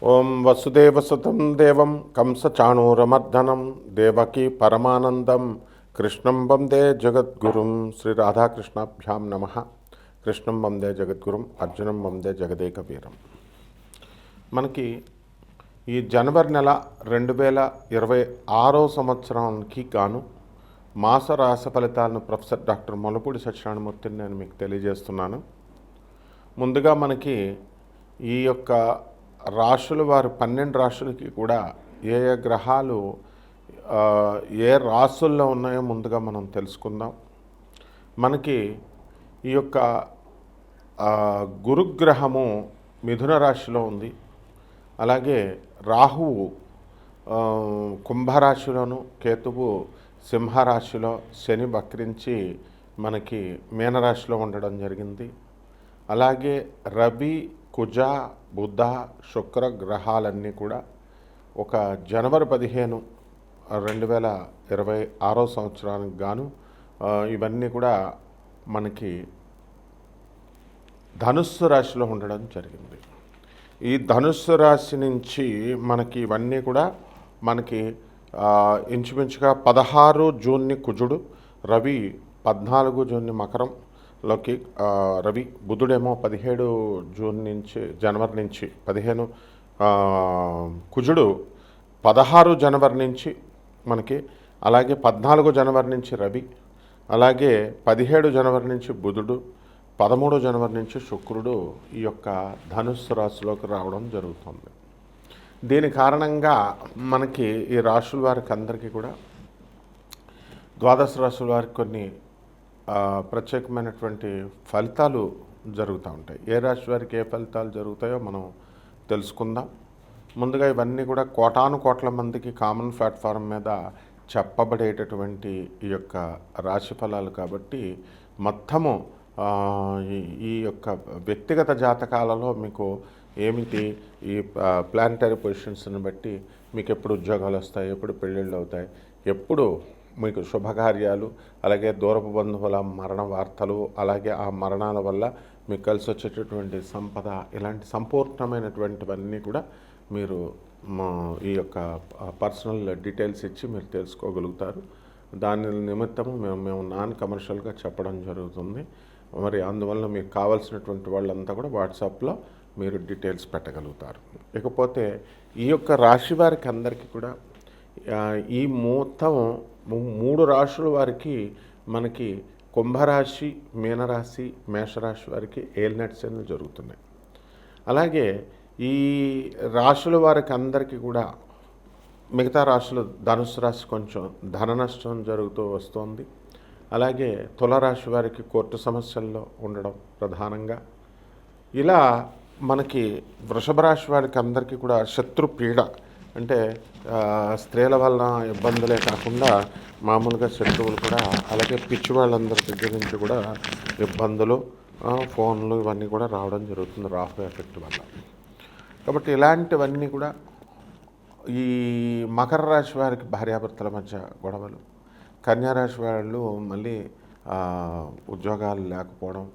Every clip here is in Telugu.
ఓం వసుదేవసుతం దేవం కంసచాణూరమర్దనం దేవకీ పరమానందం కృష్ణం వందే జగద్గురుం. శ్రీ రాధాకృష్ణాభ్యాం నమ. కృష్ణం వందే జగద్గురుం, అర్జునం వందే జగదేక వీరం. మనకి ఈ జనవరి నెల 2026 సంవత్సరానికి గాను మాస రాశి ఫలితాలను ప్రొఫెసర్ డాక్టర్ మొలపూడి సత్యనారాయణమూర్తిని నేను మీకు తెలియజేస్తున్నాను. ముందుగా మనకి ఈ యొక్క రాశుల వారు 12 రాశులకి కూడా ఏ ఏ గ్రహాలు ఏ రాశుల్లో ఉన్నాయో ముందుగా మనం తెలుసుకుందాం. మనకి ఈ యొక్క గురుగ్రహము మిథున రాశిలో ఉంది. అలాగే రాహువు కుంభరాశిలోను, కేతువు సింహరాశిలో, శని వక్రించి మనకి మీనరాశిలో ఉండడం జరిగింది. అలాగే రవి, కుజ, బుధ, శుక్ర గ్రహాలన్నీ కూడా ఒక జనవరి 15, 2026 సంవత్సరానికి గాను ఇవన్నీ కూడా మనకి ధనుస్సు రాశిలో ఉండడం జరిగింది. ఈ ధనుస్సు రాశి నుంచి మనకి ఇవన్నీ కూడా మనకి ఇంచుమించుగా 16 జూన్ని కుజుడు, రవి 14 జూన్ని మకరంలోకి రవి, బుధుడేమో 17 జూన్ నుంచి జనవరి నుంచి 15, కుజుడు 16 జనవరి నుంచి మనకి, అలాగే 14 జనవరి నుంచి రవి, అలాగే 17 జనవరి నుంచి బుధుడు, 13 జనవరి నుంచి శుక్రుడు ఈ యొక్క ధనుస్సు రాశిలోకి రావడం జరుగుతుంది. దీని కారణంగా మనకి ఈ రాశుల వారికి అందరికీ కూడా ద్వాదశ రాశుల వారికి కొన్ని ప్రత్యేకమైనటువంటి ఫలితాలు జరుగుతూ ఉంటాయి. ఏ రాశి వారికి ఏ ఫలితాలు జరుగుతాయో మనం తెలుసుకుందాం. ముందుగా ఇవన్నీ కూడా కోటాను కోట్ల మందికి కామన్ ప్లాట్ఫారం మీద చెప్పబడేటటువంటి ఈ యొక్క రాశి ఫలాలు కాబట్టి మొత్తము ఈ యొక్క వ్యక్తిగత జాతకాలలో మీకు ఏమిటి ఈ ప్లానిటరీ పొజిషన్స్ని బట్టి మీకు ఎప్పుడు ఉద్యోగాలు వస్తాయి, ఎప్పుడు పెళ్ళిళ్ళు అవుతాయి, ఎప్పుడు మీకు శుభకార్యాలు, అలాగే దూరపు బంధువుల మరణ వార్తలు, అలాగే ఆ మరణాల వల్ల మీకు కలిసి వచ్చేటటువంటి సంపద, ఇలాంటి సంపూర్ణమైనటువంటివన్నీ కూడా మీరు ఈ యొక్క పర్సనల్ డీటెయిల్స్ ఇచ్చి మీరు తెలుసుకోగలుగుతారు. దాని నిమిత్తము మేము నాన్ కమర్షియల్గా చెప్పడం జరుగుతుంది. మరి అందువల్ల మీకు కావాల్సినటువంటి వాళ్ళంతా కూడా వాట్సాప్లో మీరు డీటెయిల్స్ పెట్టగలుగుతారు. ఇకపోతే ఈ యొక్క రాశి వారికి అందరికీ కూడా ఈ మొత్తం 3 రాశుల వారికి మనకి కుంభరాశి, మీనరాశి, మేషరాశి వారికి ఏలినాటి శనులు జరుగుతున్నాయి. అలాగే ఈ రాశుల వారికి అందరికీ కూడా మిగతా రాశులు, ధనుసు రాశి కొంచెం ధన నష్టం జరుగుతూ వస్తుంది. అలాగే తులారాశి వారికి కోర్టు సమస్యల్లో ఉండడం ప్రధానంగా. ఇలా మనకి వృషభ రాశి వారికి అందరికీ కూడా శత్రు పీడ, అంటే స్త్రీల వలన ఇబ్బందులే కాకుండా మామూలుగా శత్రువులు కూడా, అలాగే పిచ్చి వాళ్ళందరి దగ్గర నుంచి కూడా ఇబ్బందులు, ఫోన్లు ఇవన్నీ కూడా రావడం జరుగుతుంది రాహు ఎఫెక్ట్ వల్ల. కాబట్టి ఇలాంటివన్నీ కూడా ఈ మకర రాశి వారికి భార్యాభర్తల మధ్య గొడవలు, కన్యారాశి వాళ్ళు మళ్ళీ ఉద్యోగాలు లేకపోవడం,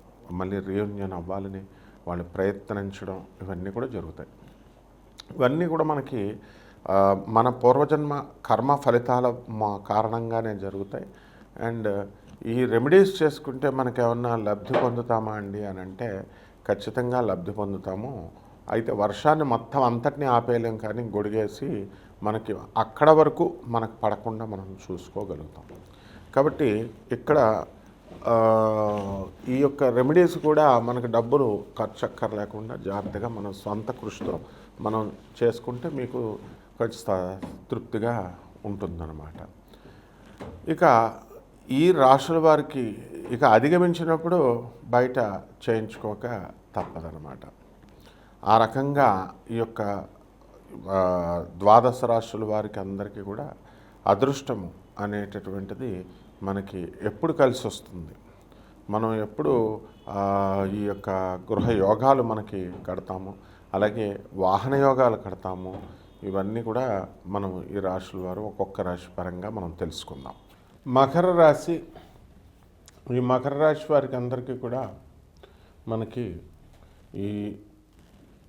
మళ్ళీ రీయూనియన్ అవ్వాలని వాళ్ళు ప్రయత్నించడం, ఇవన్నీ కూడా జరుగుతాయి. ఇవన్నీ కూడా మనకి మన పూర్వజన్మ కర్మ ఫలితాల కారణంగానే జరుగుతాయి. అండ్ ఈ రెమెడీస్ చేసుకుంటే మనకి ఏమన్నా లబ్ధి పొందుతామా అండి అని అంటే ఖచ్చితంగా లబ్ధి పొందుతాము. అయితే వర్షాన్ని మొత్తం అంతటినీ ఆపేయలేం, కానీ గొడిగేసి మనకి అక్కడ వరకు మనకు పడకుండా మనం చూసుకోగలుగుతాం. కాబట్టి ఇక్కడ ఈ యొక్క రెమెడీస్ కూడా మనకు డబ్బులు ఖర్చు అక్కర్లేకుండా జాగ్రత్తగా మన సొంత కృషితో మనం చేసుకుంటే మీకు ఖచ్చిత తృప్తిగా ఉంటుందన్నమాట. ఇక ఈ రాశుల వారికి ఇక అధిగమించినప్పుడు బయట చేయించుకోక తప్పదన్నమాట. ఆ రకంగా ఈ యొక్క ద్వాదశ రాశుల వారికి అందరికీ కూడా అదృష్టము అనేటటువంటిది మనకి ఎప్పుడు కలిసి వస్తుంది. మనం ఎప్పుడు ఈ యొక్క గృహ యోగాలు మనకి కడతాము, అలాగే వాహన యోగాలు కడతాము. ఇవన్నీ కూడా మనం ఈ రాశుల వారు ఒక్కొక్క రాశి పరంగా మనం తెలుసుకుందాం. మకర రాశి, ఈ మకర రాశి వారికి అందరికీ కూడా మనకి ఈ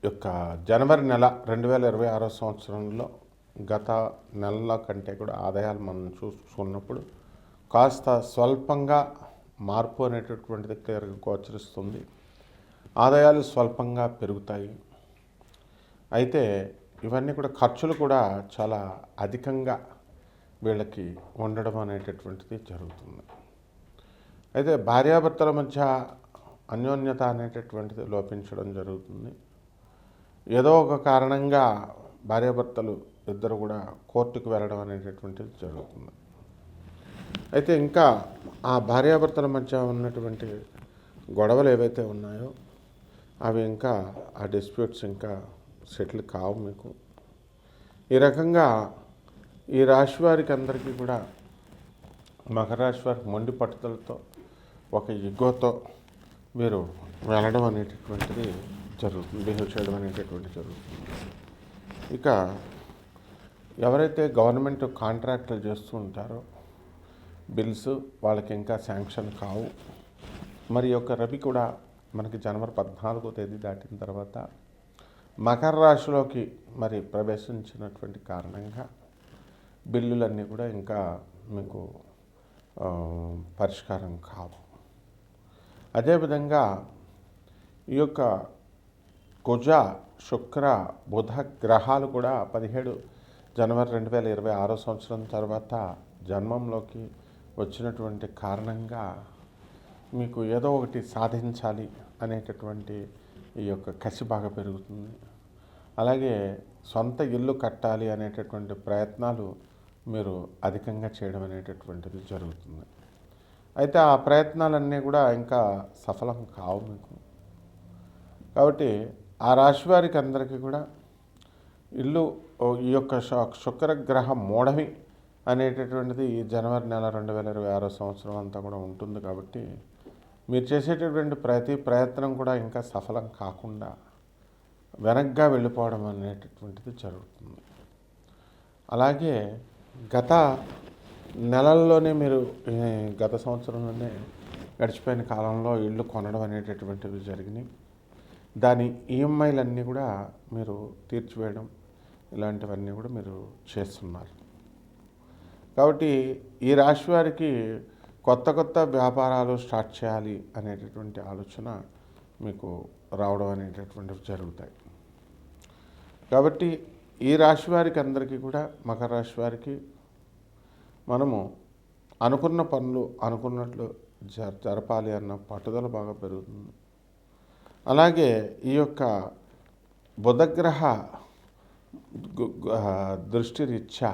యొక్క జనవరి నెల 2026 సంవత్సరంలో గత నెలల కంటే కూడా ఆదాయాలు మనం చూసుకున్నప్పుడు కాస్త స్వల్పంగా మార్పు అనేటటువంటిది క్లియర్గా గోచరిస్తుంది. ఆదాయాలు స్వల్పంగా పెరుగుతాయి. అయితే ఇవన్నీ కూడా ఖర్చులు కూడా చాలా అధికంగా వీళ్ళకి ఉండడం అనేటటువంటిది జరుగుతుంది. అయితే భార్యాభర్తల మధ్య అన్యోన్యత అనేటటువంటిది లోపించడం జరుగుతుంది. ఏదో ఒక కారణంగా భార్యాభర్తలు ఇద్దరు కూడా కోర్టుకు వెళ్ళడం అనేటటువంటిది జరుగుతుంది. అయితే ఇంకా ఆ భార్యాభర్తల మధ్య ఉన్నటువంటి గొడవలు ఏవైతే ఉన్నాయో అవి ఇంకా ఆ డిస్ప్యూట్స్ ఇంకా సెటిల్ కావు మీకు. ఈ రకంగా ఈ రాశి వారికి అందరికీ కూడా మకర రాశి వారికి మొండి పట్టుదలతో ఒక ఇగోతో వీరు వెళ్ళడం అనేటటువంటిది జరుగుతుంది, బిహేవ్ చేయడం అనేటటువంటిది జరుగుతుంది. ఇక ఎవరైతే గవర్నమెంట్ కాంట్రాక్టులు చేస్తూ ఉంటారో బిల్స్ వాళ్ళకి ఇంకా శాంక్షన్ కావు. మరి యొక్క రవి కూడా మనకి జనవరి 14వ తేదీ దాటిన తర్వాత మకర రాశిలోకి మరి ప్రవేశించినటువంటి కారణంగా బిల్లులన్నీ కూడా ఇంకా మీకు పరిష్కారం కావు. అదేవిధంగా ఈ యొక్క కుజ శుక్ర బుధ గ్రహాలు కూడా 17 జనవరి 2026 సంవత్సరం తర్వాత జన్మంలోకి వచ్చినటువంటి కారణంగా మీకు ఏదో ఒకటి సాధించాలి అనేటటువంటి ఈ యొక్క కసి బాగా పెరుగుతుంది. అలాగే సొంత ఇల్లు కట్టాలి అనేటటువంటి ప్రయత్నాలు మీరు అధికంగా చేయడం అనేటటువంటిది జరుగుతుంది. అయితే ఆ ప్రయత్నాలన్నీ కూడా ఇంకా సఫలం కావు మీకు. కాబట్టి ఆ రాశి వారికి అందరికీ కూడా ఇల్లు ఈ యొక్క శుక్రగ్రహ మూఢమి అనేటటువంటిది ఈ జనవరి నెల 2026 సంవత్సరం అంతా కూడా ఉంటుంది. కాబట్టి మీరు చేసేటటువంటి ప్రతి ప్రయత్నం కూడా ఇంకా సఫలం కాకుండా వెనక్గా వెళ్ళిపోవడం అనేటటువంటిది జరుగుతుంది. అలాగే గత నెలల్లోనే మీరు గత సంవత్సరంలోనే గడిచిపోయిన కాలంలో ఇళ్ళు కొనడం అనేటటువంటివి జరిగినాయి. దాని ఈఎంఐలన్నీ కూడా మీరు తీర్చివేయడం ఇలాంటివన్నీ కూడా మీరు చేస్తున్నారు. కాబట్టి ఈ రాశి వారికి కొత్త కొత్త వ్యాపారాలు స్టార్ట్ చేయాలి అనేటటువంటి ఆలోచన మీకు రావడం అనేటటువంటివి జరుగుతాయి. కాబట్టి ఈ రాశి వారికి అందరికీ కూడా మకర రాశి వారికి మనము అనుకున్న పనులు అనుకున్నట్లు జరపాలి అన్న పట్టుదల బాగా పెరుగుతుంది. అలాగే ఈ యొక్క బుధగ్రహ దృష్టి రీత్యా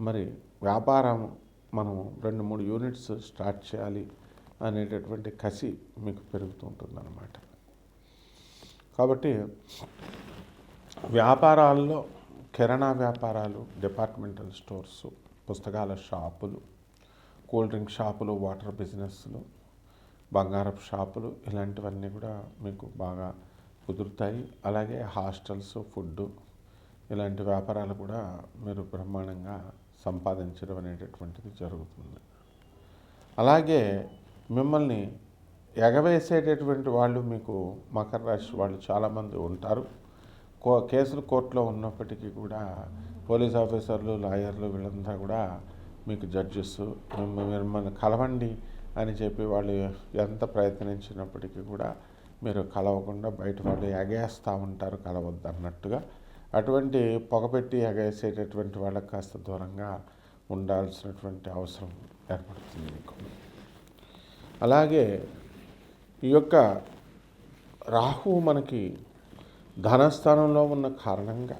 మరి వ్యాపారం మనము 2-3 యూనిట్స్ స్టార్ట్ చేయాలి అనేటటువంటి కసి మీకు పెరుగుతూ ఉంటుందన్నమాట. కాబట్టి వ్యాపారాల్లో కిరాణా వ్యాపారాలు, డిపార్ట్మెంటల్ స్టోర్స్, పుస్తకాల షాపులు, కూల్ డ్రింక్ షాపులు, వాటర్ బిజినెస్లు, బంగారపు షాపులు ఇలాంటివన్నీ కూడా మీకు బాగా కుదురుతాయి. అలాగే హాస్టల్స్, ఫుడ్ ఇలాంటి వ్యాపారాలు కూడా మీరు బ్రహ్మాండంగా సంపాదించడం అనేటటువంటిది జరుగుతుంది. అలాగే మిమ్మల్ని ఎగవేసేటటువంటి వాళ్ళు మీకు మకర రాశి వాళ్ళు చాలామంది ఉంటారు. కేసులు కోర్టులో ఉన్నప్పటికీ కూడా పోలీస్ ఆఫీసర్లు, లాయర్లు వీళ్ళంతా కూడా మీకు జడ్జెస్ మిమ్మల్ని కలవండి అని చెప్పి వాళ్ళు ఎంత ప్రయత్నించినప్పటికీ కూడా మీరు కలవకుండా బయట వాళ్ళు ఎగేస్తూ ఉంటారు కలవద్దు అన్నట్టుగా. అటువంటి పొగపెట్టి ఎగేసేటటువంటి వాళ్ళకి కాస్త దూరంగా ఉండాల్సినటువంటి అవసరం ఏర్పడుతుంది మీకు. అలాగే ఈ యొక్క రాహువు మనకి ధనస్థానంలో ఉన్న కారణంగా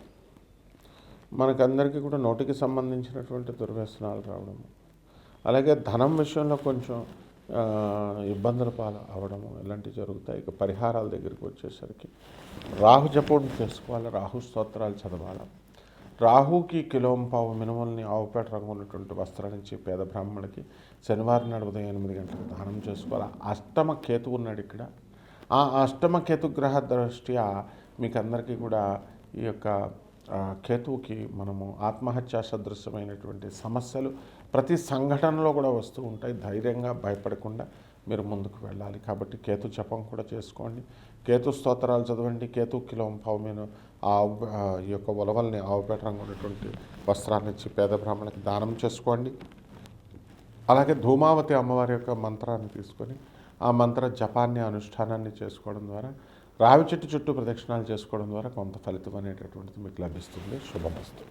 మనకందరికీ కూడా నోటికి సంబంధించినటువంటి దుర్వ్యసనాలు రావడము, అలాగే ధనం విషయంలో కొంచెం ఇబ్బందుల పాలు అవడము ఇలాంటివి జరుగుతాయి. ఇక పరిహారాల దగ్గరికి వచ్చేసరికి రాహు జపం చేసుకోవాలి, రాహు స్తోత్రాలు చదవాలి. రాహుకి కిలోంపావు మినుముల్ని ఆవుపేట రంగు ఉన్నటువంటి వస్త్రాన్ని ఇచ్చి పేద బ్రాహ్మణుడికి శనివారం నాడు ఉదయం 8 గంటలకు దానం చేసుకోవాలి. అష్టమ కేతు ఉన్నాడు ఇక్కడ. ఆ అష్టమ కేతు గ్రహ దృష్ట్యా మీకు అందరికీ కూడా ఈ యొక్క కేతువుకి మనము ఆత్మహత్యా సదృశ్యమైనటువంటి సమస్యలు ప్రతి సంఘటనలో కూడా వస్తూ ఉంటాయి. ధైర్యంగా భయపడకుండా మీరు ముందుకు వెళ్ళాలి. కాబట్టి కేతు జపం కూడా చేసుకోండి. కేతు స్తోత్రాలు చదవండి. కేతు కిలో పావు మీద ఆవు ఈ యొక్క ఉలవల్ని ఆవుపేట రంగు ఉన్నటువంటి వస్త్రాన్ని ఇచ్చి పేద బ్రాహ్మణులకి దానం చేసుకోండి. అలాగే ధూమావతి అమ్మవారి యొక్క మంత్రాన్ని తీసుకొని ఆ మంత్ర జపాన్ని అనుష్ఠానాన్ని చేసుకోవడం ద్వారా రావి చెట్టు చుట్టూ ప్రదక్షిణాలు చేసుకోవడం ద్వారా కొంత ఫలితం అనేటటువంటిది మీకు లభిస్తుంది. శుభమస్తు.